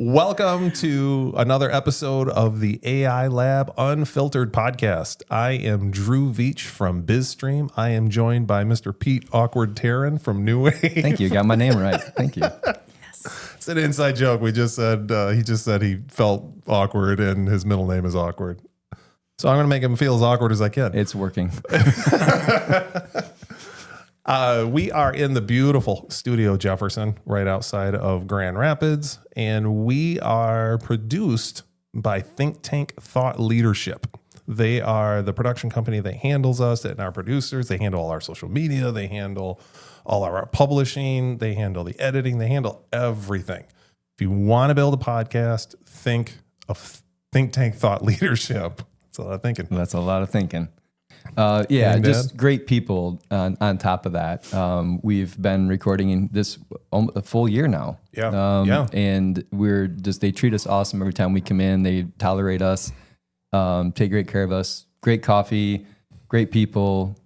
Welcome to another episode of the AI Lab Unfiltered podcast. I am Drew Veach from BizStream. I am joined by Mr. Pete Awkward Terryn from New Wave. Thank you. Got my name right. Thank you. It's an inside joke. We just said he felt awkward and his middle name is awkward. So I'm going to make him feel as awkward as I can. It's working. We are in the beautiful Studio Jefferson right outside of Grand Rapids, and we are produced by Think Tank Thought Leadership. They are the production company that handles us and our producers. They handle all our social media. They handle all of our publishing. They handle the editing. They handle everything. If you want to build a podcast, think of Think Tank Thought Leadership. That's a lot of thinking. That's a lot of thinking. Just great people on top of that. We've been recording in this a full year now. And they treat us awesome every time we come in. They tolerate us, take great care of us. Great coffee, great people,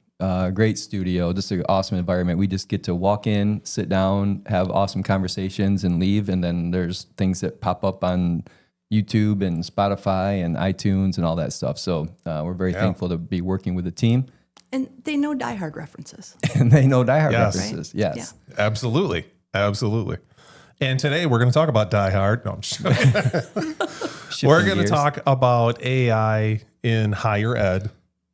great studio, just an awesome environment. We just get to walk in, sit down, have awesome conversations and leave. And then there's things that pop up on YouTube and Spotify and iTunes and all that stuff. So we're very thankful to be working with the team. And they know Die Hard references. References. Right? Yes. Yeah. Absolutely. And today we're going to talk about Die Hard. No, I'm just we're going to talk about AI in higher ed.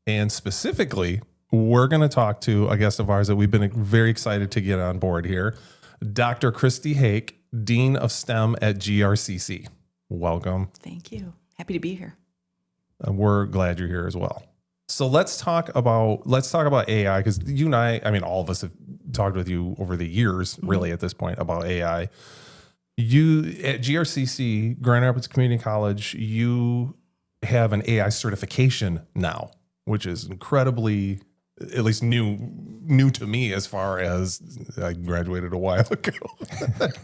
And specifically, we're going to talk to a guest of ours that we've been very excited to get on board here, Dr. Christy Hake, Dean of STEM at GRCC. Welcome. Thank you. Happy to be here. We're glad you're here as well. So let's talk about AI, because you and I mean, all of us have talked with you over the years, really, at this point, about AI. You at GRCC, Grand Rapids Community College, you have an AI certification now, which is incredibly, at least new to me, as far as I graduated a while ago.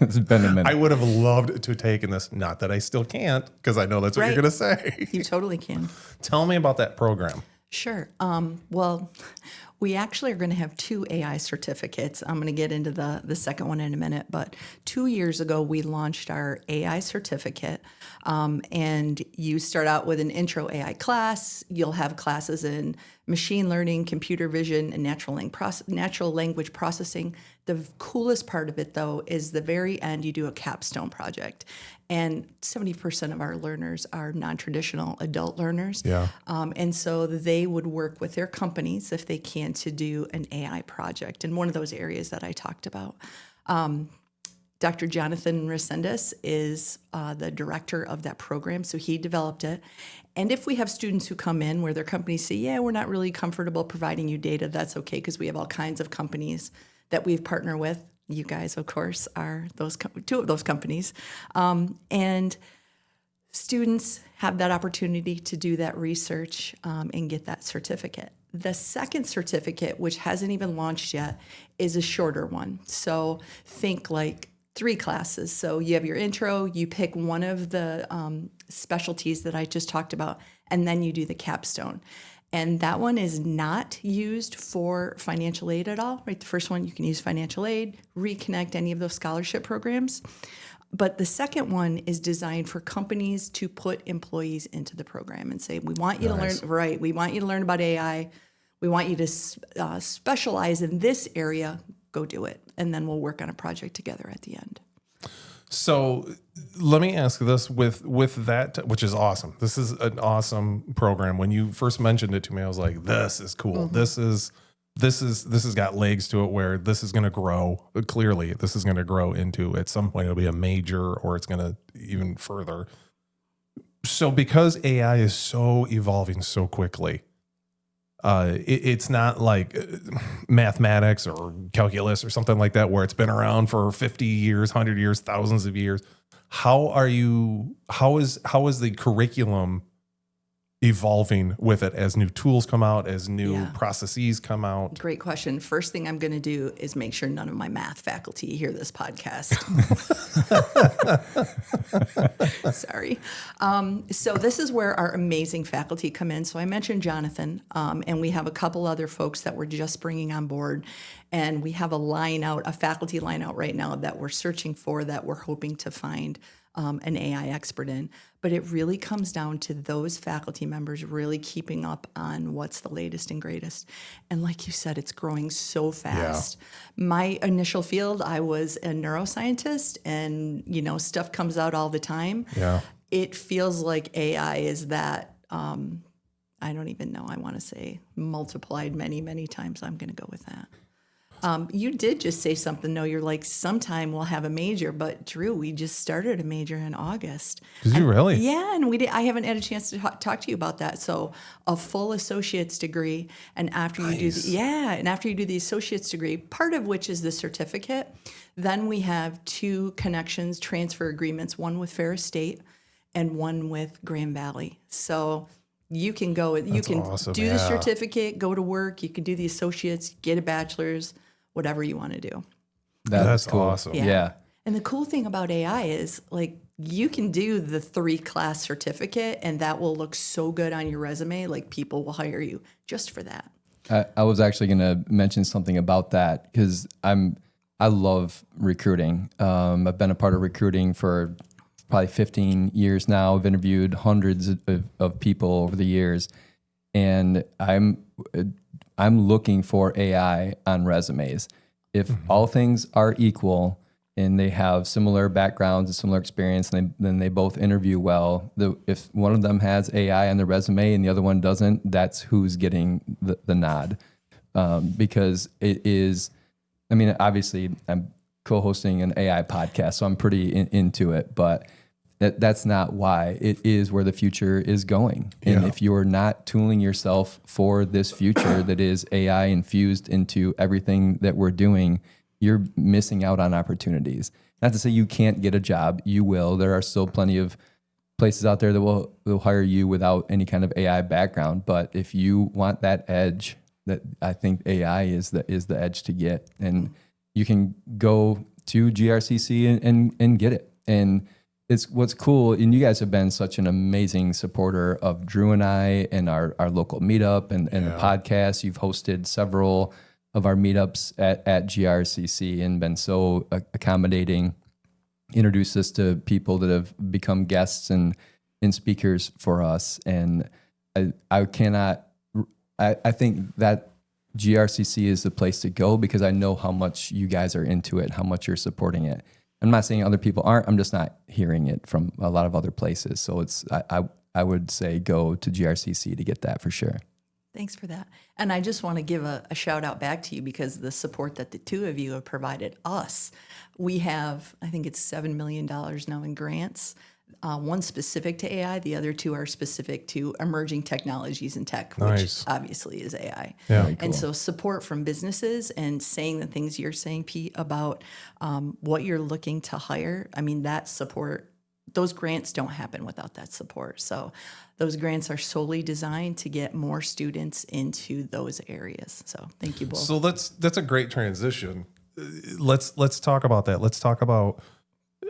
It's been a minute. I would have loved to have taken this. Not that I still can't, because I know that's what you're going to say. You totally can. Tell me about that program. Sure. Well, we actually are going to have 2 AI certificates. I'm going to get into the second one in a minute. But 2 years ago, we launched our AI certificate. And you start out with an intro AI class. You'll have classes in machine learning, computer vision, and natural language processing. The coolest part of it, though, is the very end, you do a capstone project. And 70% of our learners are non-traditional adult learners. Yeah. And so they would work with their companies, if they can, to do an AI project. And one of those areas that I talked about. Dr. Jonathan Resendez is the director of that program, so he developed it. And if we have students who come in where their companies say, yeah, we're not really comfortable providing you data, that's okay, because we have all kinds of companies that we've partnered with. You guys, of course, are 2 of those companies. And students have that opportunity to do that research and get that certificate. The second certificate, which hasn't even launched yet, is a shorter one. So think like 3 classes. So you have your intro, you pick one of the specialties that I just talked about, and then you do the capstone. And that one is not used for financial aid at all, right? The first one, you can use financial aid, reconnect any of those scholarship programs. But the second one is designed for companies to put employees into the program and say, we want you to learn, right? We want you to learn about AI. We want you to specialize in this area. Go do it. And then we'll work on a project together at the end. So let me ask this with that, which is awesome. This is an awesome program. When you first mentioned it to me, I was like, this is cool. Mm-hmm. This has got legs to it, where this is going to grow. Clearly, this is going to grow into, at some point, it'll be a major, or it's going to even further. So because AI is so evolving so quickly, it's not like mathematics or calculus or something like that, where it's been around for 50 years, 100 years, thousands of years. How is the curriculum evolving with it as new tools come out, as new processes come out? Great question. First thing I'm going to do is make sure none of my math faculty hear this podcast. Sorry. So this is where our amazing faculty come in. So I mentioned Jonathan, and we have a couple other folks that we're just bringing on board. And we have a faculty line out right now that we're searching for, that we're hoping to find an AI expert in. But it really comes down to those faculty members really keeping up on what's the latest and greatest. And like you said, it's growing so fast. Yeah. My initial field, I was a neuroscientist, and stuff comes out all the time. Yeah. It feels like AI is that, I don't even know, I want to say multiplied many, many times. I'm going to go with that. You did just say something, though. You're like, sometime we'll have a major, but Drew, we just started a major in August. Did you really? Yeah, and I haven't had a chance to talk to you about that. So a full associate's degree, and after you do the associate's degree, part of which is the certificate, then we have 2 connections, transfer agreements, one with Ferris State and one with Grand Valley. So you can go, you can awesome. Do the certificate, go to work, you can do the associates, get a bachelor's, whatever you want to do. That's cool. Awesome. Yeah. And the cool thing about AI is, like, you can do the 3-class certificate, and that will look so good on your resume. Like, people will hire you just for that. I was actually going to mention something about that because I love recruiting. I've been a part of recruiting for probably 15 years now. I've interviewed hundreds of people over the years, and I'm looking for AI on resumes. If all things are equal and they have similar backgrounds and similar experience, and then they both interview well, if one of them has AI on their resume and the other one doesn't, that's who's getting the nod. Because it is, I mean, obviously I'm co-hosting an AI podcast, so I'm pretty into it, but that's not why. It is where the future is going. And if you're not tooling yourself for this future that is AI infused into everything that we're doing, you're missing out on opportunities. Not to say you can't get a job. You will. There are still plenty of places out there that will hire you without any kind of AI background. But if you want that edge, that I think AI is the edge to get. And you can go to GRCC and get it. And it's what's cool, and you guys have been such an amazing supporter of Drew and I and our local meetup and the podcast. You've hosted several of our meetups at GRCC and been so accommodating, introduced us to people that have become guests and speakers for us. And I think that GRCC is the place to go because I know how much you guys are into it, how much you're supporting it. I'm not saying other people aren't. I'm just not hearing it from a lot of other places. So I would say go to GRCC to get that for sure. Thanks for that. And I just want to give a shout out back to you because the support that the 2 of you have provided us. We have, I think it's $7 million now in grants. One specific to AI, the other 2 are specific to emerging technologies and tech, which obviously is AI. Yeah, cool. And so support from businesses and saying the things you're saying, Pete, about what you're looking to hire. I mean, that support, those grants don't happen without that support. So those grants are solely designed to get more students into those areas. So thank you both. So that's a great transition. Let's talk about that. Let's talk about,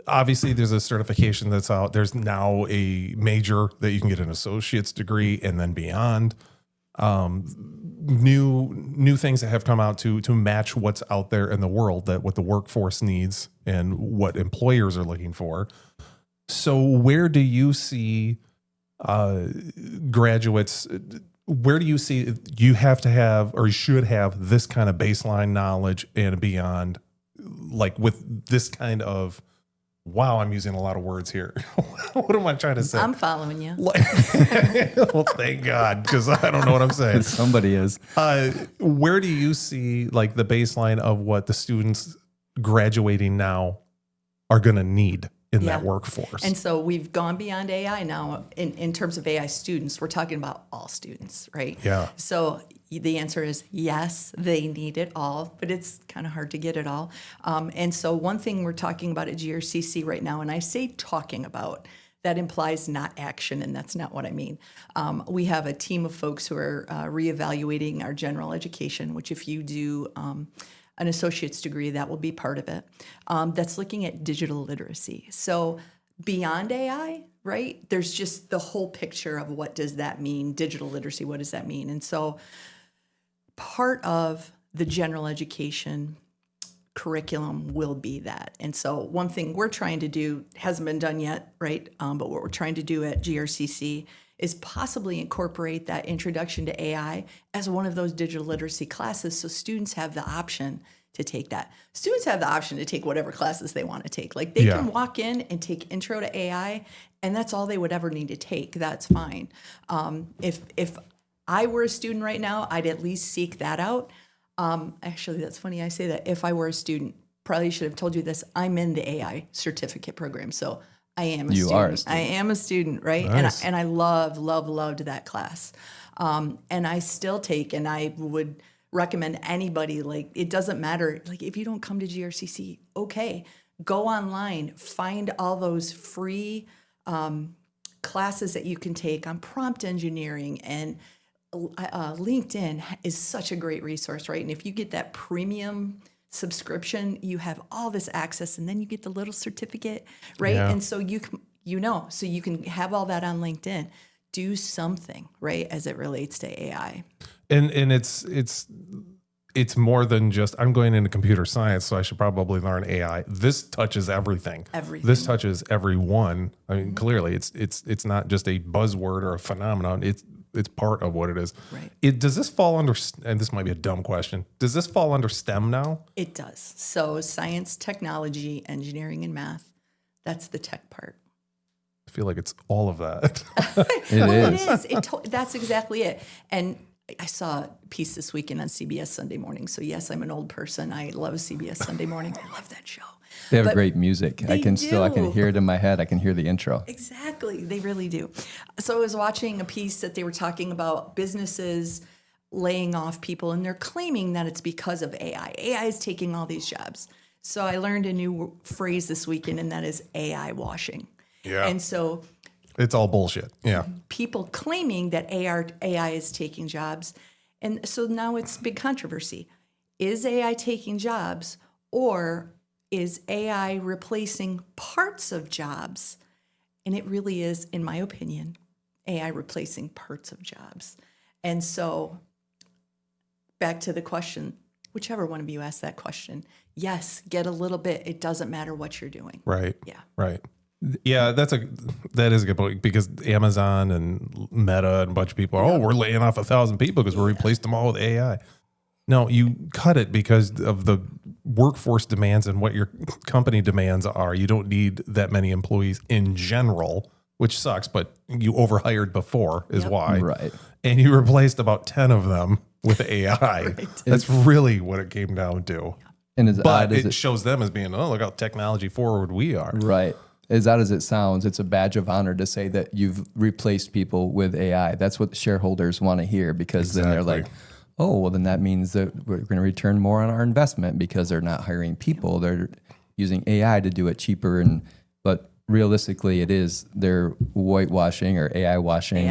obviously there's a certification that's out. There's now a major that you can get an associate's degree and then beyond. New things that have come out to match what's out there in the world, that what the workforce needs and what employers are looking for. So where do you see graduates? Where do you see you have to have or you should have this kind of baseline knowledge and beyond, like with this kind of, wow, I'm using a lot of words here. What am I trying to say? I'm following you. Well, thank God, because I don't know what I'm saying. Somebody is. Where do you see like the baseline of what the students graduating now are going to need in that workforce? And so we've gone beyond AI now. In terms of AI students, we're talking about all students, right? Yeah. So the answer is yes, they need it all, but it's kind of hard to get it all. And so one thing we're talking about at GRCC right now, and I say talking about, that implies not action, and that's not what I mean. We have a team of folks who are reevaluating our general education, which if you do an associate's degree, that will be part of it, that's looking at digital literacy. So beyond AI, right, there's just the whole picture of what does that mean, digital literacy, what does that mean? And so part of the general education curriculum will be that. And so one thing we're trying to do, hasn't been done yet, right? But what we're trying to do at GRCC is possibly incorporate that introduction to AI as one of those digital literacy classes, so students have the option to take that. Students have the option to take whatever classes they want to take. Like they can walk in and take intro to AI, and that's all they would ever need to take. That's fine. If I were a student right now, I'd at least seek that out. Actually, that's funny I say that. If I were a student, probably should have told you this, I'm in the AI certificate program. So I am a student. Are a student. I am a student, right? Nice. And I loved that class. And I still take, and I would recommend anybody, like, it doesn't matter. Like, if you don't come to GRCC, okay, go online, find all those free classes that you can take on prompt engineering, and LinkedIn is such a great resource, right? And if you get that premium subscription, you have all this access, and then you get the little certificate, right? Yeah. And so so you can have all that on LinkedIn. Do something, right, as it relates to AI. And it's more than just, I'm going into computer science, so I should probably learn AI. This touches everything. This touches everyone. I mean, clearly, it's not just a buzzword or a phenomenon. It's part of what it is. Right. Does this fall under, and this might be a dumb question, does this fall under STEM now? It does. So science, technology, engineering, and math, that's the tech part. I feel like it's all of that. It is. That's exactly it. And I saw a piece this weekend on CBS Sunday Morning. So yes, I'm an old person. I love CBS Sunday Morning. I love that show. They have great music. I can hear it in my head. I can hear the intro. Exactly. They really do. So I was watching a piece that they were talking about businesses laying off people, and they're claiming that it's because of AI. AI is taking all these jobs. So I learned a new phrase this weekend, and that is AI washing. Yeah. And so It's all bullshit. Yeah. people claiming that AI is taking jobs. And so now it's big controversy. Is AI taking jobs, or is AI replacing parts of jobs? And it really is, in my opinion, AI replacing parts of jobs. And so back to the question, whichever one of you asked that question, yes, get a little bit. It doesn't matter what you're doing. Right. Yeah. Right. Yeah, that is a good point, because Amazon and Meta and a bunch of people are, we're laying off 1,000 people because we replaced them all with AI. No, you cut it because of the workforce demands and what your company demands are. You don't need that many employees in general, which sucks, but you overhired before is why. Right. And you replaced about 10 of them with AI. Right. That's really what it came down to. And it shows them as being, look how technology forward we are. Right. As odd as it sounds, it's a badge of honor to say that you've replaced people with AI. That's what the shareholders want to hear, because then they're like, oh, well, then that means that we're going to return more on our investment, because they're not hiring people. They're using AI to do it cheaper. But realistically, they're whitewashing or AI washing,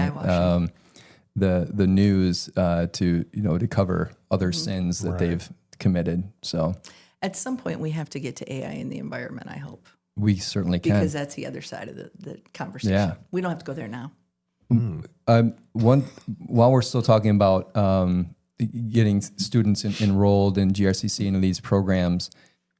the news to cover other sins that they've committed. So at some point, we have to get to AI in the environment, I hope. We certainly can. Because that's the other side of the conversation. Yeah. We don't have to go there now. While we're still talking about getting students enrolled in GRCC into these programs,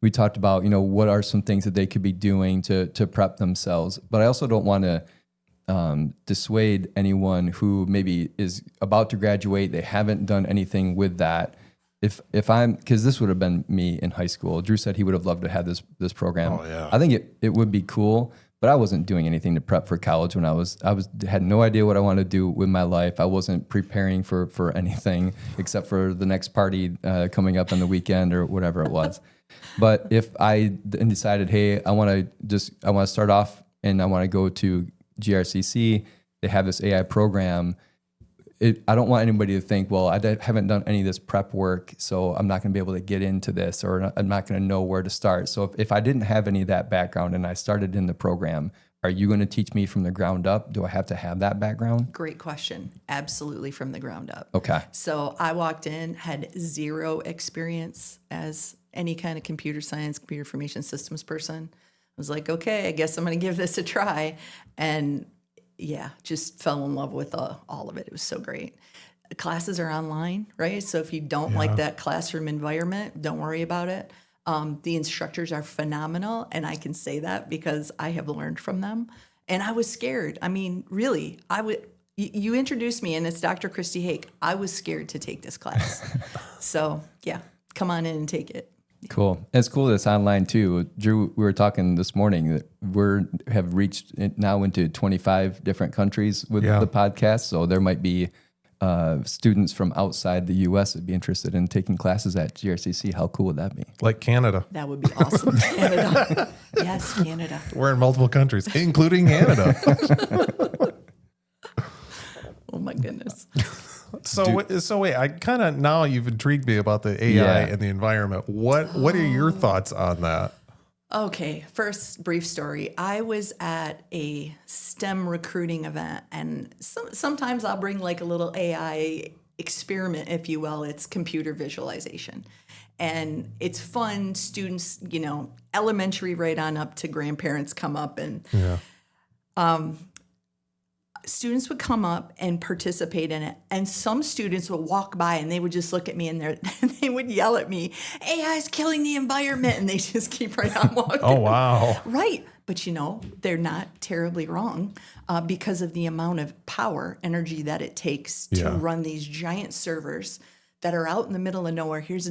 we talked about, what are some things that they could be doing to prep themselves. But I also don't want to dissuade anyone who maybe is about to graduate. They haven't done anything with that. Because this would have been me in high school. Drew said he would have loved to have this program. Oh, yeah. I think it would be cool, but I wasn't doing anything to prep for college when I had no idea what I wanted to do with my life. I wasn't preparing for anything except for the next party coming up on the weekend or whatever it was. But if I decided, hey, I want to start off and I want to go to GRCC, they have this AI program. I don't want anybody to think, well, I haven't done any of this prep work, so I'm not going to be able to get into this, or I'm not going to know where to start. So if I didn't have any of that background and I started in the program, are you going to teach me from the ground up? Do I have to have that background? Great question. Absolutely, from the ground up. Okay. So I walked in, had zero experience as any kind of computer science, computer information systems person. I was like, okay, I guess I'm going to give this a try. And yeah, just fell in love with all of it. It was so great. The classes are online, right? So if you don't like that classroom environment, don't worry about it. The instructors are phenomenal, and I can say that because I have learned from them. And I was scared. I mean, really, you introduced me, and it's Dr. Christy Hake. I was scared to take this class. So, yeah, come on in and take it. Cool. It's cool that it's online too. Drew, we were talking this morning that have reached now into 25 different countries with the podcast. So there might be students from outside the U.S. would be interested in taking classes at GRCC. How cool would that be? Like Canada. That would be awesome. Canada. Yes, Canada. We're in multiple countries, including Canada. Oh my goodness. So wait, I kind of, now you've intrigued me about the AI and the environment. What are your thoughts on that? Okay, first brief story. I was at a STEM recruiting event, and sometimes I'll bring like a little AI experiment, if you will. It's computer visualization. And it's fun. Students, elementary right on up to grandparents come up, and students would come up and participate in it. And some students would walk by and they would just look at me and they would yell at me, AI is killing the environment. And they just keep right on walking. Oh, wow. Right. But they're not terribly wrong because of the amount of power, energy that it takes to run these giant servers that are out in the middle of nowhere. Here's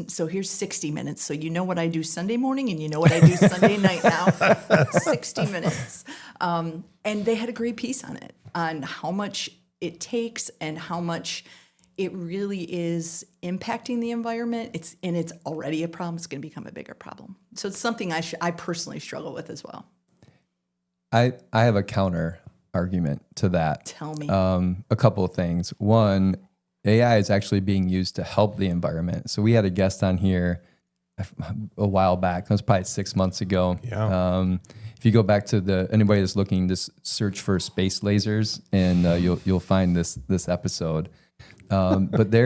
60 minutes. So you know what I do Sunday morning and you know what I do Sunday night now. 60 minutes. And they had a great piece on it, on how much it takes and how much it really is impacting the environment. It's already a problem. It's going to become a bigger problem. So it's something I personally struggle with as well. I have a counter argument to that. Tell me. A couple of things. One, AI is actually being used to help the environment. So we had a guest on here a while back. That was probably 6 months ago. Yeah. If you go back to anybody that's looking, just search for space lasers, and you'll find this episode. But was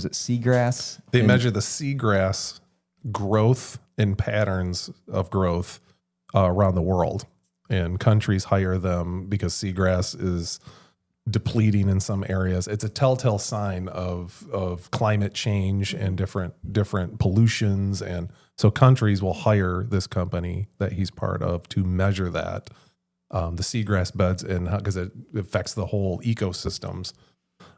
it seagrass? They measure the seagrass growth and patterns of growth around the world, and countries hire them because seagrass is depleting in some areas. It's a telltale sign of climate change and different pollutions, and so countries will hire this company that he's part of to measure that the seagrass beds, and because it affects the whole ecosystems.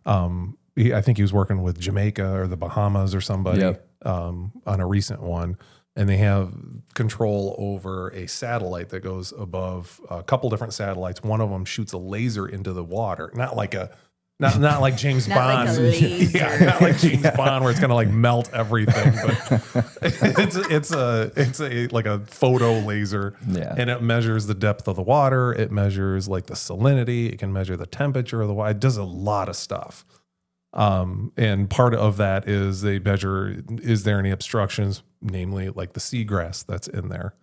I think he was working with Jamaica or the Bahamas or somebody on a recent one. And they have control over a satellite that goes above a couple different satellites. One of them shoots a laser into the water, not like James Bond. Like a laser. Yeah, not like James Bond where it's gonna like melt everything. But it's like a photo laser, and it measures the depth of the water. It measures like the salinity. It can measure the temperature of the water. It does a lot of stuff. And part of that is they measure, is there any obstructions, namely like the seagrass that's in there.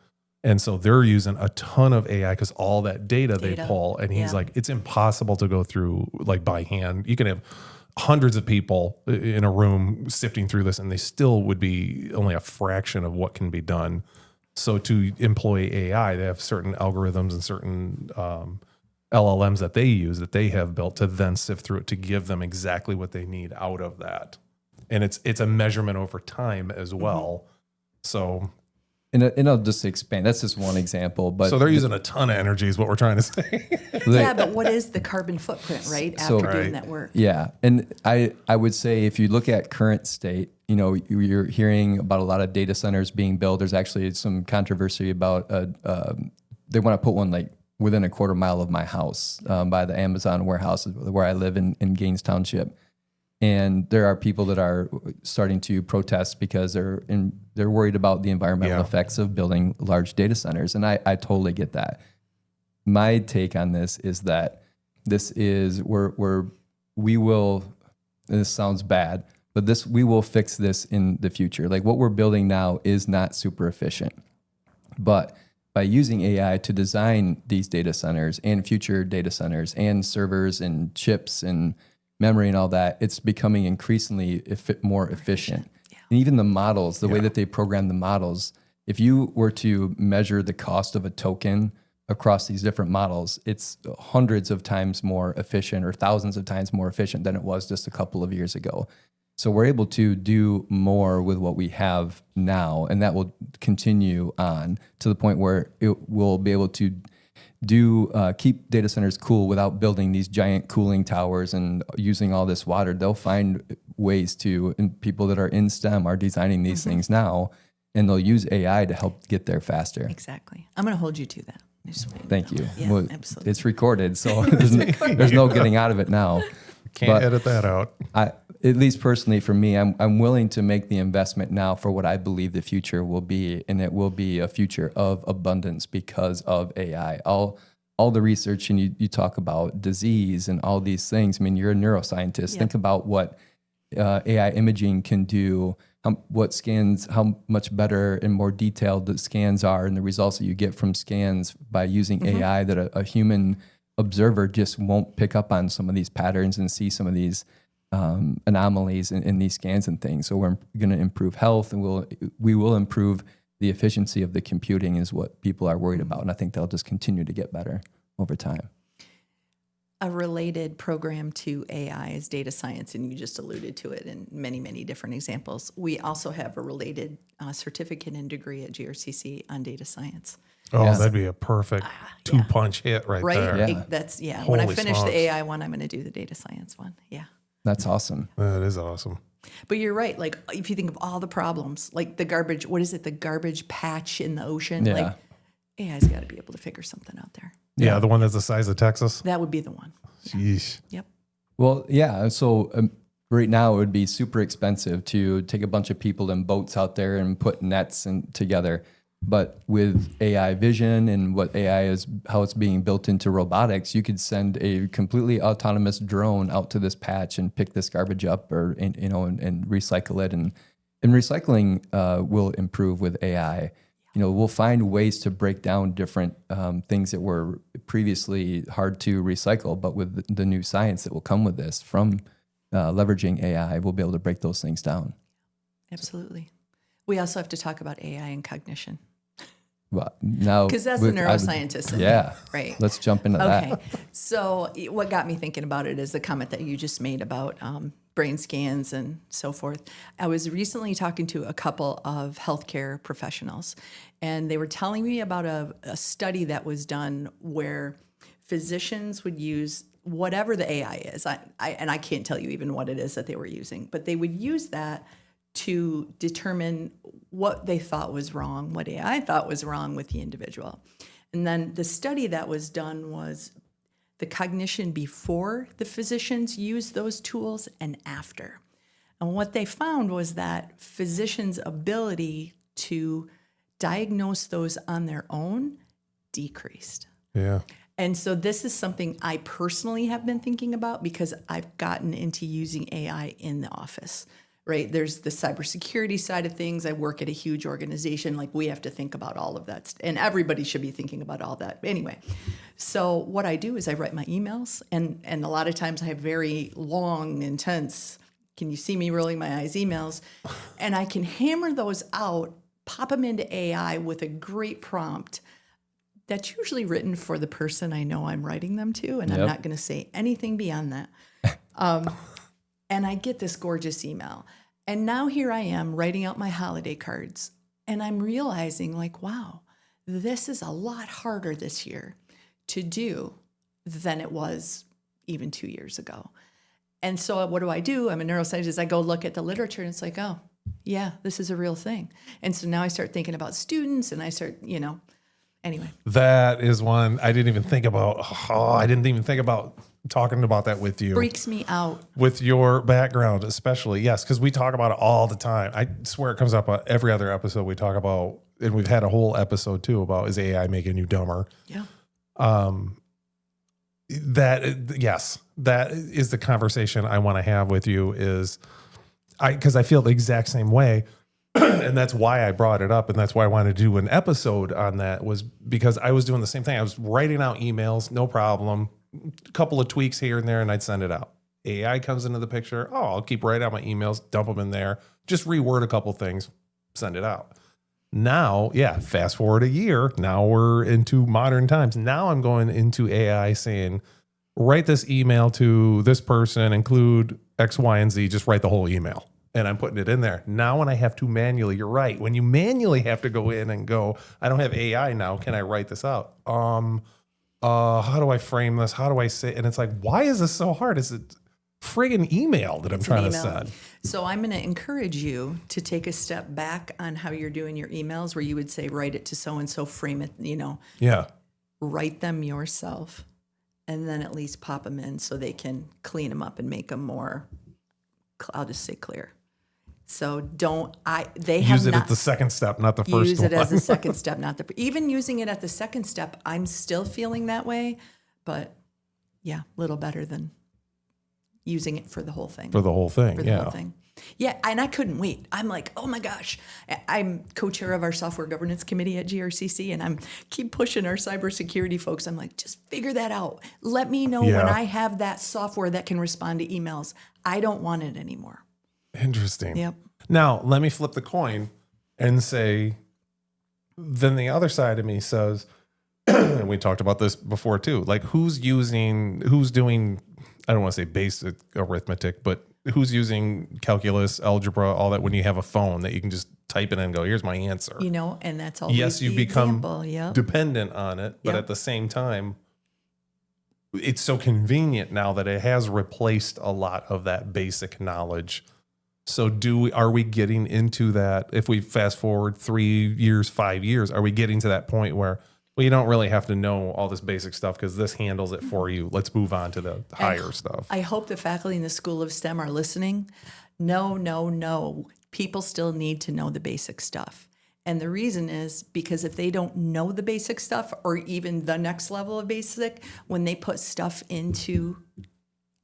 And so they're using a ton of AI because all that data they pull. And he's like, it's impossible to go through like by hand. You can have hundreds of people in a room sifting through this, and they still would be only a fraction of what can be done. So to employ AI, they have certain algorithms and certain LLMs that they use, that they have built to then sift through it to give them exactly what they need out of that. And it's a measurement over time as well. So, and I'll just expand. That's just one example, but so they're using a ton of energy is what we're trying to say. Yeah, but what is the carbon footprint, right? After doing that work. Yeah. And I would say if you look at current state, you're hearing about a lot of data centers being built. There's actually some controversy about they want to put one like within a quarter mile of my house by the Amazon warehouse where I live in Gaines Township. And there are people that are starting to protest because they're worried about the environmental effects of building large data centers. And I totally get that. My take on this is that this is where we will, and this sounds bad, but we will fix this in the future. Like what we're building now is not super efficient. But by using AI to design these data centers and future data centers and servers and chips and memory and all that, it's becoming increasingly more efficient. Yeah. And even the models, the way that they program the models, if you were to measure the cost of a token across these different models, it's hundreds of times more efficient or thousands of times more efficient than it was just a couple of years ago. So we're able to do more with what we have now, and that will continue on to the point where it will be able to keep data centers cool without building these giant cooling towers and using all this water. They'll find ways to, and people that are in STEM are designing these things now, and they'll use AI to help get there faster. Exactly. I'm going to hold you to that. Thank you. Yeah, well, absolutely. It's recorded, so there's no getting out of it now. Can't edit that out. At least personally for me, I'm willing to make the investment now for what I believe the future will be, and it will be a future of abundance because of AI. All the research, and you talk about disease and all these things. I mean, you're a neuroscientist. Yep. Think about what AI imaging can do, what scans, how much better and more detailed the scans are, and the results that you get from scans by using AI that a human observer just won't pick up on some of these patterns and see some of these anomalies in these scans and things. So we're going to improve health, and we will improve the efficiency of the computing is what people are worried about. And I think they'll just continue to get better over time. A related program to AI is data science, and you just alluded to it in many, many different examples. We also have a related certificate and degree at GRCC on data science. Oh, that'd be a perfect two-punch hit right there. Yeah. When I finish smokes. the AI one, I'm going to do the data science one. Yeah. That's awesome. That is awesome. But you're right. Like, if you think of all the problems, like the garbage, what is it? The garbage patch in the ocean. Yeah. Like, AI's got to be able to figure something out there. Yeah, the one that's the size of Texas. That would be the one. Sheesh. Yep. Well, yeah. So right now it would be super expensive to take a bunch of people in boats out there and put nets together. But with AI vision and what AI is, how it's being built into robotics, you could send a completely autonomous drone out to this patch and pick this garbage up, or and recycle it. And recycling will improve with AI. We'll find ways to break down different things that were previously hard to recycle, but with the new science that will come with this from leveraging AI, we'll be able to break those things down. Absolutely. We also have to talk about AI and cognition. Well, now, because that's the neuroscientist. Yeah. Right. Let's jump into that. Okay. So what got me thinking about it is the comment that you just made about brain scans and so forth. I was recently talking to a couple of healthcare professionals, and they were telling me about a study that was done where physicians would use whatever the AI is. I can't tell you even what it is that they were using, but they would use that to determine what they thought was wrong, what AI thought was wrong with the individual. And then the study that was done was the cognition before the physicians used those tools and after. And what they found was that physicians' ability to diagnose those on their own decreased. Yeah. And so this is something I personally have been thinking about because I've gotten into using AI in the office. Right? There's the cybersecurity side of things. I work at a huge organization. Like, we have to think about all of that. And everybody should be thinking about all that. Anyway, so what I do is I write my emails. And a lot of times I have very long, intense, can you see me rolling my eyes emails? And I can hammer those out, pop them into AI with a great prompt that's usually written for the person I know I'm writing them to. And I'm not going to say anything beyond that. And I get this gorgeous email. And now here I am writing out my holiday cards. And I'm realizing, like, wow, this is a lot harder this year to do than it was even 2 years ago. And so what do? I'm a neuroscientist. I go look at the literature, and it's like, oh, yeah, this is a real thing. And so now I start thinking about students, and I start, anyway. That is one I didn't even think about. I didn't even think about talking about that with you. Freaks me out. With your background, especially. Yes, because we talk about it all the time. I swear it comes up every other episode we talk about, and we've had a whole episode too about, is AI making you dumber? Yeah. That is the conversation I want to have with you, because I feel the exact same way. And that's why I brought it up. And that's why I wanted to do an episode on that, was because I was doing the same thing. I was writing out emails, no problem. A couple of tweaks here and there, and I'd send it out. AI comes into the picture. Oh, I'll keep writing out my emails, dump them in there, just reword a couple things, send it out. Now, fast forward a year. Now we're into modern times. Now I'm going into AI saying, write this email to this person, include X, Y, and Z, just write the whole email. And I'm putting it in there. Now when I have to manually, you're right. When you manually have to go in and go, I don't have AI now. Can I write this out? How do I frame this? How do I say? And it's like, why is this so hard? Is it friggin' email that I'm trying to send? So I'm going to encourage you to take a step back on how you're doing your emails, where you would say, write it to so-and-so, frame it, Yeah. Write them yourself, and then at least pop them in so they can clean them up and make them more, I'll just say clear. So they have use it at the second step, not the first one. Use it as a second step, even using it at the second step. I'm still feeling that way, but yeah, a little better than using it for the whole thing. For the whole thing, whole thing. Yeah, and I couldn't wait. I'm like, oh my gosh. I'm co-chair of our software governance committee at GRCC, and I'm keep pushing our cybersecurity folks. I'm like, just figure that out. Let me know when I have that software that can respond to emails. I don't want it anymore. Interesting. Yep. Now, let me flip the coin and say, then the other side of me says, and we talked about this before too, like who's doing, I don't want to say basic arithmetic, but who's using calculus, algebra, all that when you have a phone that you can just type it in and go, here's my answer. And that's always yes, you the become example. dependent on it, but at the same time, it's so convenient now that it has replaced a lot of that basic knowledge. So are we getting into that? If we fast forward 3 years, 5 years, are we getting to that point where, well, you don't really have to know all this basic stuff because this handles it for you. Let's move on to the higher stuff. I hope the faculty in the School of STEM are listening. No. People still need to know the basic stuff. And the reason is because if they don't know the basic stuff or even the next level of basic, when they put stuff into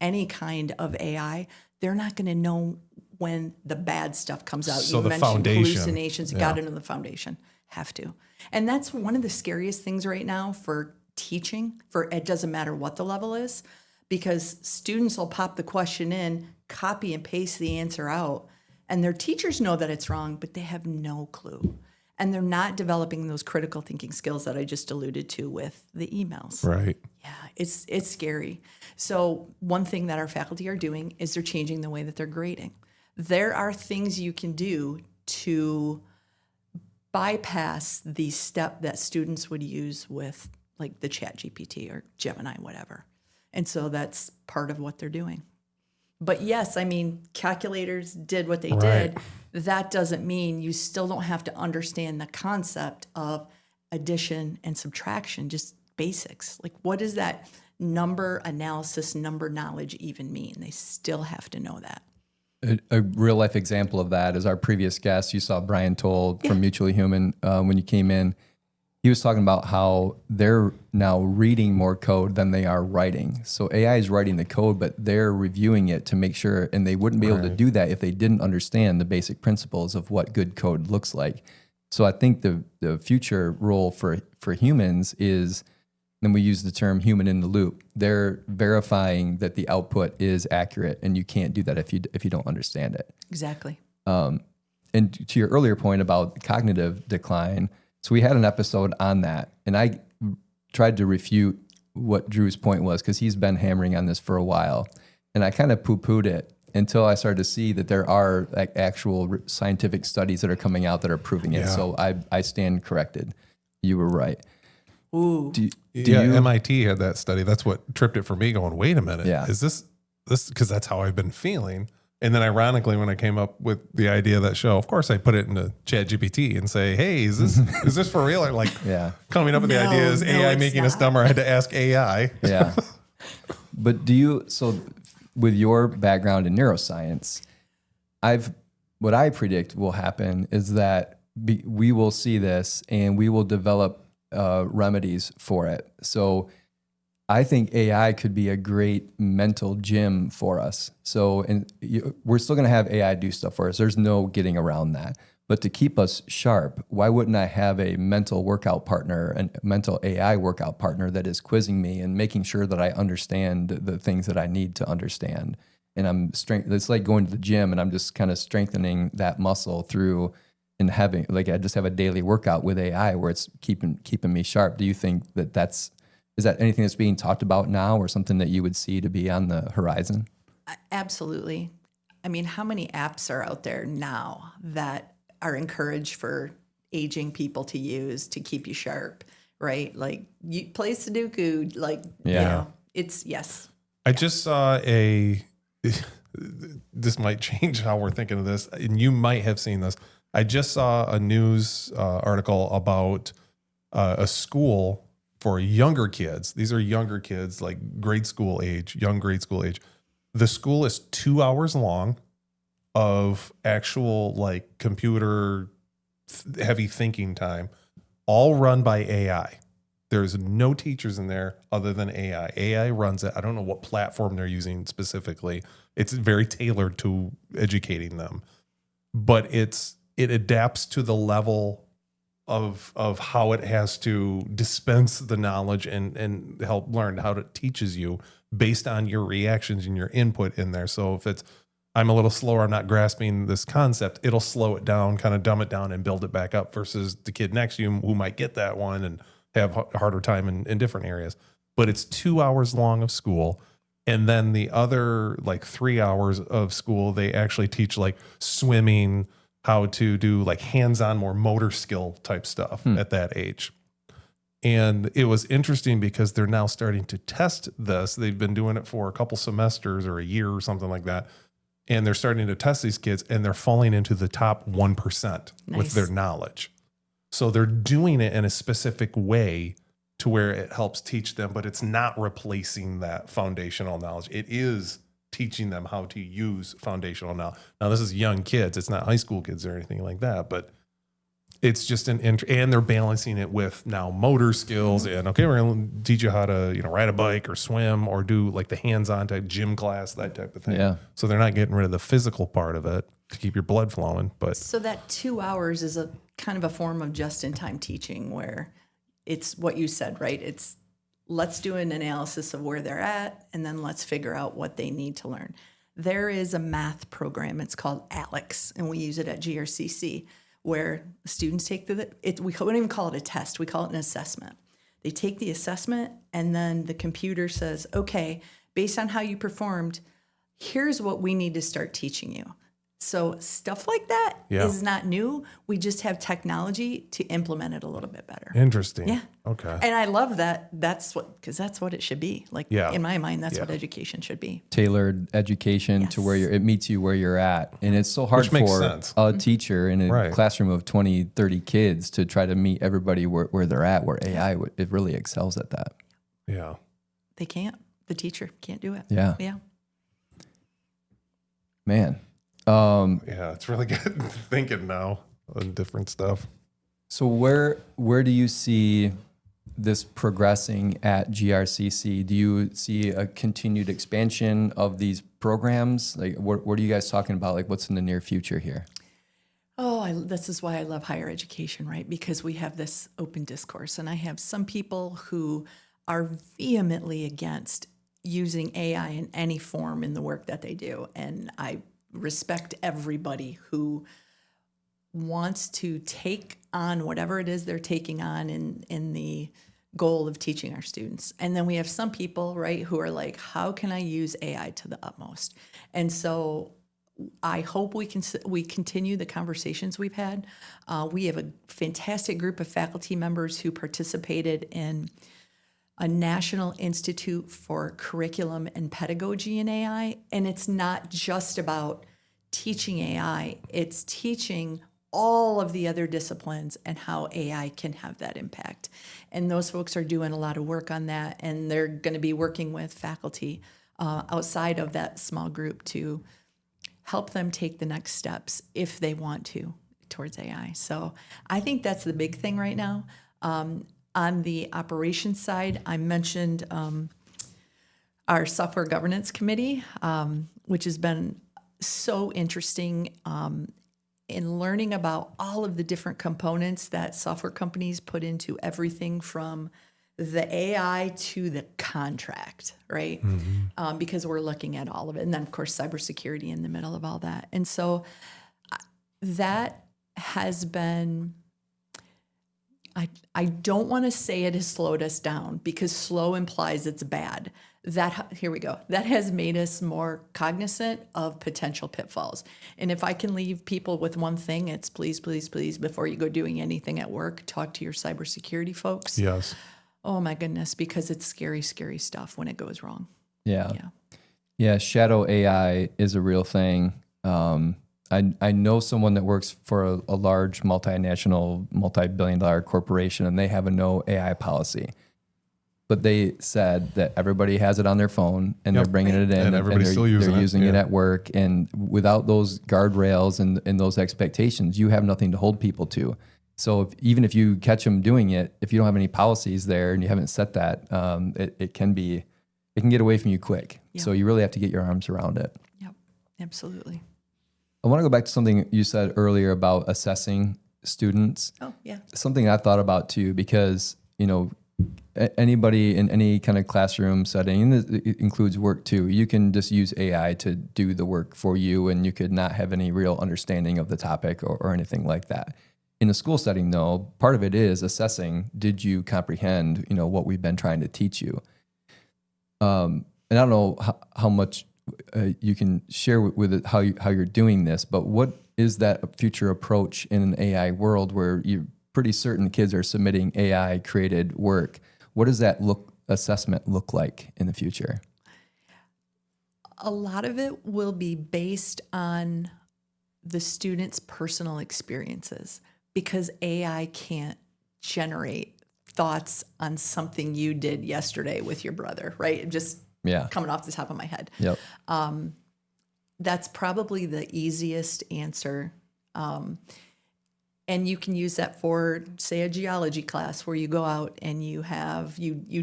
any kind of AI, they're not going to know when the bad stuff comes out. So you the mentioned foundation. Hallucinations, got into the foundation. Have to. And that's one of the scariest things right now for teaching, it doesn't matter what the level is, because students will pop the question in, copy and paste the answer out, and their teachers know that it's wrong, but they have no clue. And they're not developing those critical thinking skills that I just alluded to with the emails. Right. Yeah, it's scary. So one thing that our faculty are doing is they're changing the way that they're grading. There are things you can do to bypass the step that students would use with like the ChatGPT or Gemini, whatever. And so that's part of what they're doing. But yes, I mean, calculators did what they did. That doesn't mean you still don't have to understand the concept of addition and subtraction, just basics. Like, what does that number analysis, number knowledge even mean? They still have to know that. A real life example of that is our previous guest. You saw Brian Toll from Mutually Human when you came in. He was talking about how they're now reading more code than they are writing. So AI is writing the code, but they're reviewing it to make sure, and they wouldn't be able to do that if they didn't understand the basic principles of what good code looks like. So I think the future role for humans is, and we use the term human in the loop. They're verifying that the output is accurate, and you can't do that if you don't understand it. Exactly. And to your earlier point about cognitive decline, so we had an episode on that, and I tried to refute what Drew's point was because he's been hammering on this for a while, and I kind of poo-pooed it until I started to see that there are actual scientific studies that are coming out that are proving it. So I stand corrected. You were right. Ooh. MIT had that study. That's what tripped it for me going, wait a minute. Yeah. Is this because that's how I've been feeling. And then ironically, when I came up with the idea of that show, of course I put it into ChatGPT and say, hey, is this for real? Or like coming up with the idea is AI making us dumber. I had to ask AI. Yeah. But so with your background in neuroscience, what I predict will happen is that we will see this and we will develop remedies for it. So I think AI could be a great mental gym for us. So we're still going to have AI do stuff for us. There's no getting around that. But to keep us sharp, why wouldn't I have a mental workout partner, a mental AI workout partner that is quizzing me and making sure that I understand the things that I need to understand? And it's like going to the gym and I'm just kind of strengthening that muscle through and having, like, I just have a daily workout with AI where it's keeping me sharp. Do you think that that's is that anything that's being talked about now or something that you would see to be on the horizon? Absolutely. I mean, how many apps are out there now that are encouraged for aging people to use to keep you sharp, right? Like you play Sudoku, like, you know, it's yes. I just saw this might change how we're thinking of this, and you might have seen this. I just saw a news article about a school for younger kids. These are younger kids, like grade school age, young grade school age. The school is 2 hours long of actual like computer heavy thinking time, all run by AI. There's no teachers in there other than AI. AI runs it. I don't know what platform they're using specifically. It's very tailored to educating them, but it adapts to the level of how it has to dispense the knowledge and help learn how it teaches you based on your reactions and your input in there. So if I'm a little slower, I'm not grasping this concept, it'll slow it down, kind of dumb it down and build it back up versus the kid next to you who might get that one and have a harder time in different areas. But it's 2 hours long of school. And then the other like 3 hours of school, they actually teach like swimming, how to do like hands-on, more motor skill type stuff at that age. And it was interesting because they're now starting to test this. They've been doing it for a couple semesters or a year or something like that. And they're starting to test these kids and they're falling into the top 1% with their knowledge. So they're doing it in a specific way to where it helps teach them, but it's not replacing that foundational knowledge. It is teaching them how to use foundational knowledge. Now, this is young kids. It's not high school kids or anything like that, but it's just and they're balancing it with now motor skills and, okay, we're going to teach you how to, ride a bike or swim or do like the hands-on type gym class, that type of thing. Yeah. So they're not getting rid of the physical part of it to keep your blood flowing. But so that 2 hours is a kind of a form of just-in-time teaching where it's what you said, right? It's let's do an analysis of where they're at, and then let's figure out what they need to learn. There is a math program. It's called Alex, and we use it at GRCC, where students take we wouldn't even call it a test. We call it an assessment. They take the assessment, and then the computer says, okay, based on how you performed, here's what we need to start teaching you. So stuff like that is not new. We just have technology to implement it a little bit better. Interesting. Yeah. Okay. And I love that. Because that's what it should be. Like in my mind, that's what education should be. Tailored education to where it meets you where you're at. And it's so hard for a teacher in a classroom of 20, 30 kids to try to meet everybody where they're at, where AI, it really excels at that. Yeah. They can't. The teacher can't do it. Yeah. Yeah. Man. It's really good thinking now on different stuff. So where do you see this progressing at GRCC? Do you see a continued expansion of these programs? Like, what are you guys talking about? Like, what's in the near future here? This is why I love higher education, right? Because we have this open discourse, and I have some people who are vehemently against using AI in any form in the work that they do, and I respect everybody who wants to take on whatever it is they're taking on in the goal of teaching our students. And then we have some people, right, who are like, how can I use AI to the utmost? And so I hope we continue the conversations we've had. We have a fantastic group of faculty members who participated in a National Institute for Curriculum and Pedagogy in AI. And it's not just about teaching AI, it's teaching all of the other disciplines and how AI can have that impact. And those folks are doing a lot of work on that, and they're going to be working with faculty outside of that small group to help them take the next steps if they want to towards AI. So I think that's the big thing right now. On the operations side, I mentioned our software governance committee, which has been so interesting in learning about all of the different components that software companies put into everything from the AI to the contract, right? Mm-hmm. Because we're looking at all of it. And then, of course, cybersecurity in the middle of all that. And so that has been I don't want to say it has slowed us down because slow implies it's bad. Here we go. That has made us more cognizant of potential pitfalls. And if I can leave people with one thing, it's please, please, please, before you go doing anything at work, talk to your cybersecurity folks. Yes. Oh my goodness, because it's scary, scary stuff when it goes wrong. Yeah. Yeah. Shadow AI is a real thing. I know someone that works for a large multinational, multi-billion-dollar corporation, and they have a no AI policy. But they said that everybody has it on their phone, and they're bringing it in, and everybody's still using it. They're using it at work, and without those guardrails and those expectations, you have nothing to hold people to. So even if you catch them doing it, if you don't have any policies there and you haven't set that, it can get away from you quick. Yep. So you really have to get your arms around it. Yep, absolutely. I want to go back to something you said earlier about assessing students. Oh, yeah. Something I thought about too, because, anybody in any kind of classroom setting, and it includes work too, you can just use AI to do the work for you, and you could not have any real understanding of the topic or anything like that. In a school setting, though, part of it is assessing, did you comprehend, what we've been trying to teach you? And I don't know how much you can share with it how you're doing this, but what is that future approach in an AI world where you're pretty certain kids are submitting AI created work? What does that assessment look like in the future? A lot of it will be based on the student's personal experiences, because AI can't generate thoughts on something you did yesterday with your brother, right? Just coming off the top of my head. Yep. That's probably the easiest answer. And you can use that for, say, a geology class where you go out and you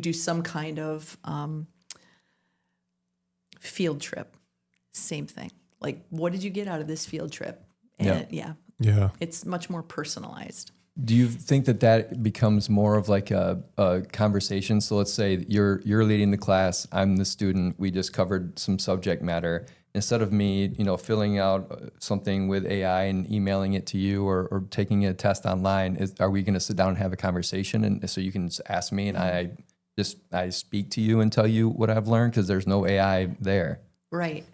do some kind of field trip. Same thing. Like, what did you get out of this field trip? And it's much more personalized. Do you think that becomes more of like a conversation? So let's say you're leading the class, I'm the student, we just covered some subject matter. Instead of me, filling out something with AI and emailing it to you or taking a test online, are we going to sit down and have a conversation? And so you can just ask me and I speak to you and tell you what I've learned, because there's no AI there. Right.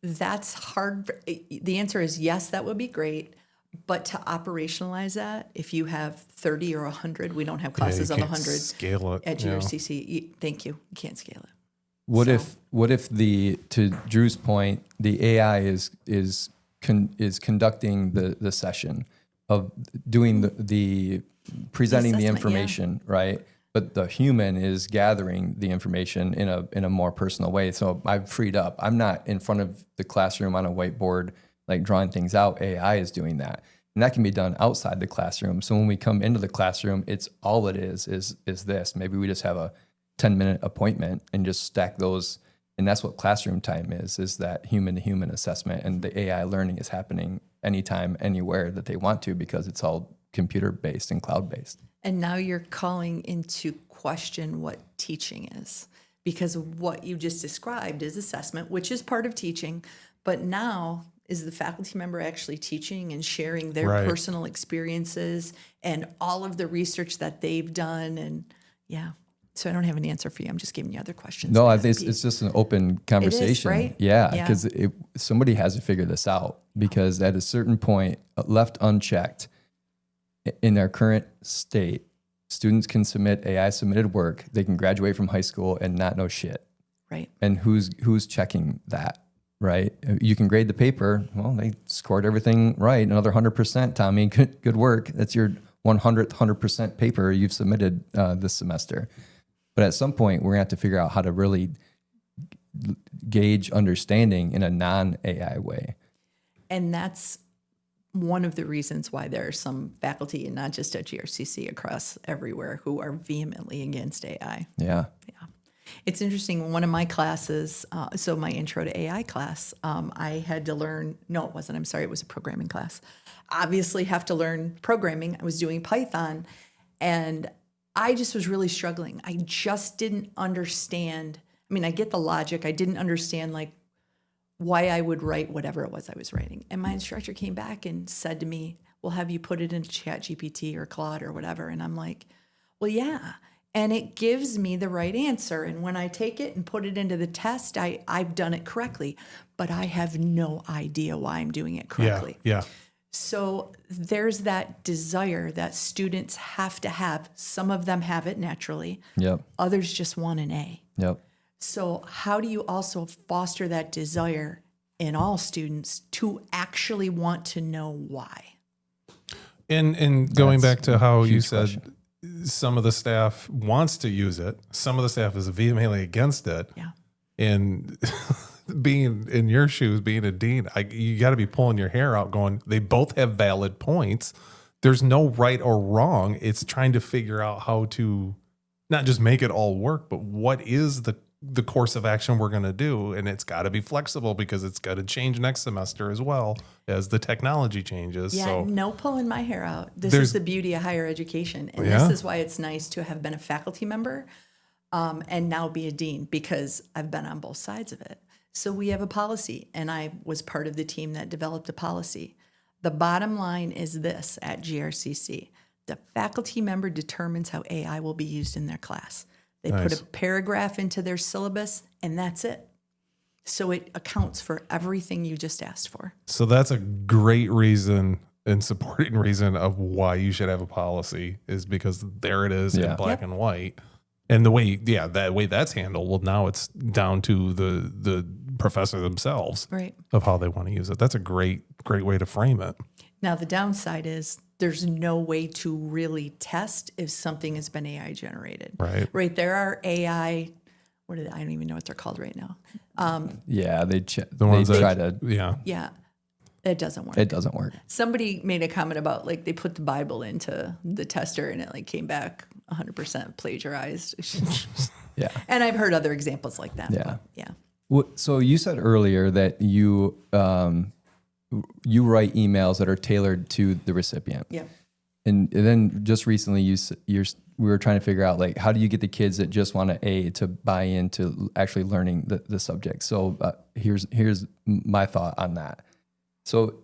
That's hard. The answer is yes, that would be great. But to operationalize that, if you have 30 or 100, we don't have classes of 100 scale it, at GRCC. Thank you. You can't scale it. What if to Drew's point, the AI is conducting the session of doing the presenting the information, right? But the human is gathering the information in a more personal way. So I've freed up. I'm not in front of the classroom on a whiteboard like drawing things out. AI is doing that. And that can be done outside the classroom. So when we come into the classroom, it's all it is this. Maybe we just have a 10-minute appointment and just stack those. And that's what classroom time is that human-to-human assessment. And the AI learning is happening anytime, anywhere that they want to, because it's all computer-based and cloud-based. And now you're calling into question what teaching is, because what you just described is assessment, which is part of teaching. But now, is the faculty member actually teaching and sharing their personal experiences and all of the research that they've done? And so I don't have an answer for you. I'm just giving you other questions. No, I think it's just an open conversation. It is, right? Yeah, because somebody has to figure this out, because at a certain point, left unchecked, in their current state, students can submit AI submitted work. They can graduate from high school and not know shit. Right. And who's checking that? Right. You can grade the paper. Well, they scored everything right. Another 100%, Tommy. Good work. That's your 100% paper you've submitted this semester. But at some point, we're going to have to figure out how to really gauge understanding in a non-AI way. And that's one of the reasons why there are some faculty, and not just at GRCC, across everywhere, who are vehemently against AI. Yeah. It's interesting. One of my classes, so my intro to AI class, I had to learn, no, it wasn't. I'm sorry. It was a programming class. Obviously have to learn programming. I was doing Python, and I just was really struggling. I just didn't understand. I mean, I get the logic. I didn't understand like why I would write whatever it was I was writing. And my instructor came back and said to me, well, have you put it into ChatGPT or Claude or whatever? And I'm like, well, yeah. And it gives me the right answer. And when I take it and put it into the test, I've done it correctly, but I have no idea why I'm doing it correctly. Yeah. So there's that desire that students have to have. Some of them have it naturally. Yep. Others just want an A. Yep. So how do you also foster that desire in all students to actually want to know why? And going back to how you said question. some of the staff wants to use it, some of the staff is vehemently against it. Yeah. And being in your shoes, being a dean, you got to be pulling your hair out going, they both have valid points. There's no right or wrong. It's trying to figure out how to not just make it all work, but what is the course of action we're going to do. And it's got to be flexible because it's got to change next semester as well as the technology changes. Yeah, So no pulling my hair out. This is the beauty of higher education. And this is why it's nice to have been a faculty member and now be a dean, because I've been on both sides of it. So we have a policy, and I was part of the team that developed the policy. The bottom line is this at GRCC. The faculty member determines how AI will be used in their class. They put a paragraph into their syllabus, and that's it. So it accounts for everything you just asked for. So that's a great reason and supporting reason of why you should have a policy, is because there it is in black and white. And the way, that way that's handled, well, now it's down to the professor themselves of how they want to use it. That's a great way to frame it. Now, the downside is there's no way to really test if something has been AI generated. Right. There are AI, I don't even know what they're called right now. They try to. Yeah. It doesn't work. It doesn't work. Somebody made a comment about they put the Bible into the tester and it came back 100% plagiarized. Yeah. And I've heard other examples like that. Yeah. Yeah. Well, so you said earlier that you write emails that are tailored to the recipient. Yeah. And then just recently we were trying to figure out how do you get the kids that just want an A to buy into actually learning the subject. So here's my thought on that. So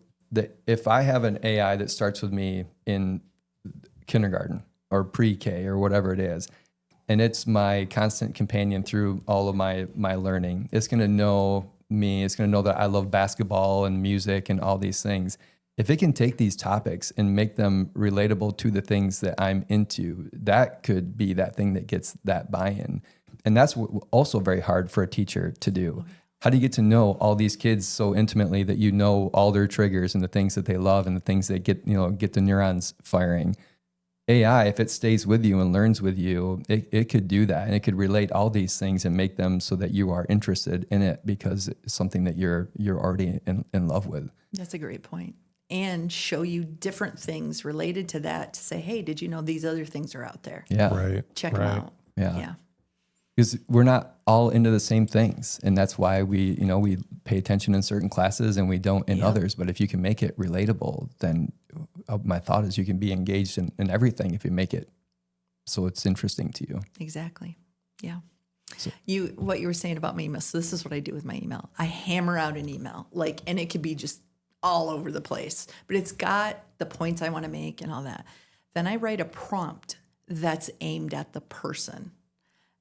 if I have an AI that starts with me in kindergarten or pre-K or whatever it is, and it's my constant companion through all of my learning, it's going to know me. It's going to know that I love basketball and music and all these things. If it can take these topics and make them relatable to the things that I'm into, that could be that thing that gets that buy-in. And that's also very hard for a teacher to do. How do you get to know all these kids so intimately that you know all their triggers and the things that they love and the things that get the neurons firing? AI, if it stays with you and learns with you, it could do that, and it could relate all these things and make them so that you are interested in it because it's something that you're already in love with. That's a great point. And show you different things related to that to say, hey, did you know these other things are out there? Yeah. Right. Check them out. Yeah. Because we're not all into the same things, and that's why we pay attention in certain classes and we don't in others. But if you can make it relatable, then my thought is you can be engaged in everything if you make it so it's interesting to you. Exactly. Yeah. So, what you were saying about my email. So this is what I do with my email. I hammer out an email, and it could be just all over the place, but it's got the points I want to make and all that. Then I write a prompt that's aimed at the person.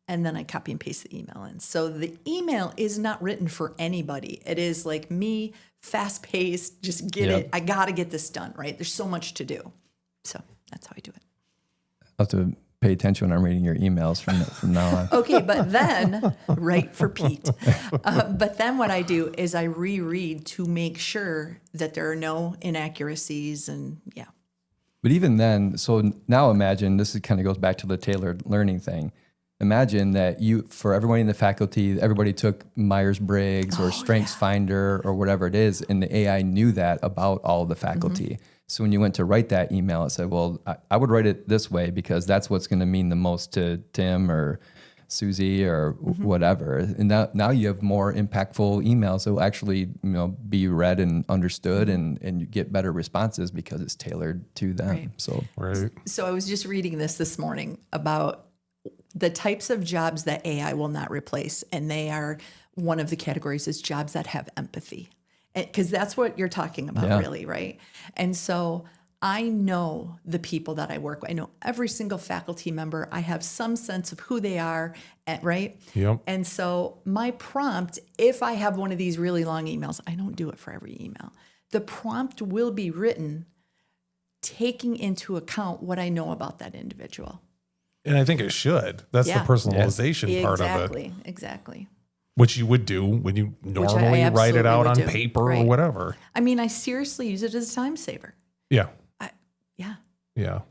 And then I copy and paste the email in. So the email is not written for anybody. It is like me, fast paced, just get it. I got to get this done, right? There's so much to do. So that's how I do it. I'll have to pay attention when I'm reading your emails from now on. Okay, but then, right for Pete. But then what I do is I reread to make sure that there are no inaccuracies and But even then, so now imagine, this kind of goes back to the tailored learning thing. Imagine that for everybody in the faculty, everybody took Myers-Briggs or StrengthsFinder or whatever it is, and the AI knew that about all the faculty. Mm-hmm. So when you went to write that email, it said, well, I would write it this way because that's what's going to mean the most to Tim or Susie or whatever. And now you have more impactful emails that will actually be read and understood and you get better responses because it's tailored to them. Right. So I was just reading this morning about the types of jobs that AI will not replace. And they are, one of the categories is jobs that have empathy. Because that's what you're talking about, really, right? And so I know the people that I work with. I know every single faculty member. I have some sense of who they are, right? Yep. And so my prompt, if I have one of these really long emails, I don't do it for every email. The prompt will be written taking into account what I know about that individual. And I think it should. That's the personalization part of it. Exactly. Which you would do when you normally write it out on paper or whatever. I mean, I seriously use it as a time saver. Yeah. Yeah.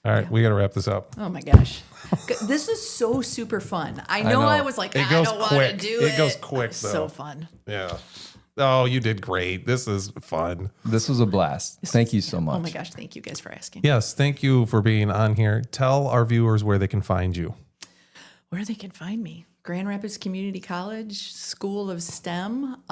All right, we got to wrap this up. Oh my gosh. This is so super fun. I know I was like, I don't want to do it. It goes quick, though. So fun. Yeah. Oh, you did great. This is fun. This was a blast. Thank you so much. Oh my gosh. Thank you guys for asking. Yes. Thank you for being on here. Tell our viewers where they can find you. Where they can find me. Grand Rapids Community College, School of STEM.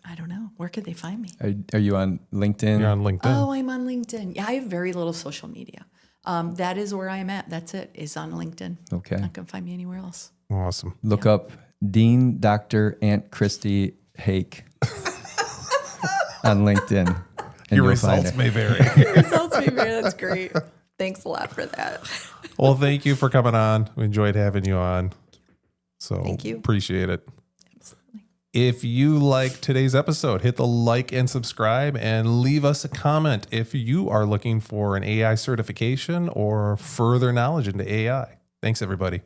I don't know. Where could they find me? Are you on LinkedIn? You're on LinkedIn. Oh, I'm on LinkedIn. Yeah, I have very little social media. That is where I'm at. That's it, is on LinkedIn. Okay. Not going to find me anywhere else. Awesome. Look up Dean Dr. Aunt Christy Hake on LinkedIn. Your results may vary. Results may vary. That's great. Thanks a lot for that. Well, thank you for coming on. We enjoyed having you on. So thank you. Appreciate it. Absolutely. If you like today's episode, hit the like and subscribe and leave us a comment if you are looking for an AI certification or further knowledge into AI. Thanks, everybody.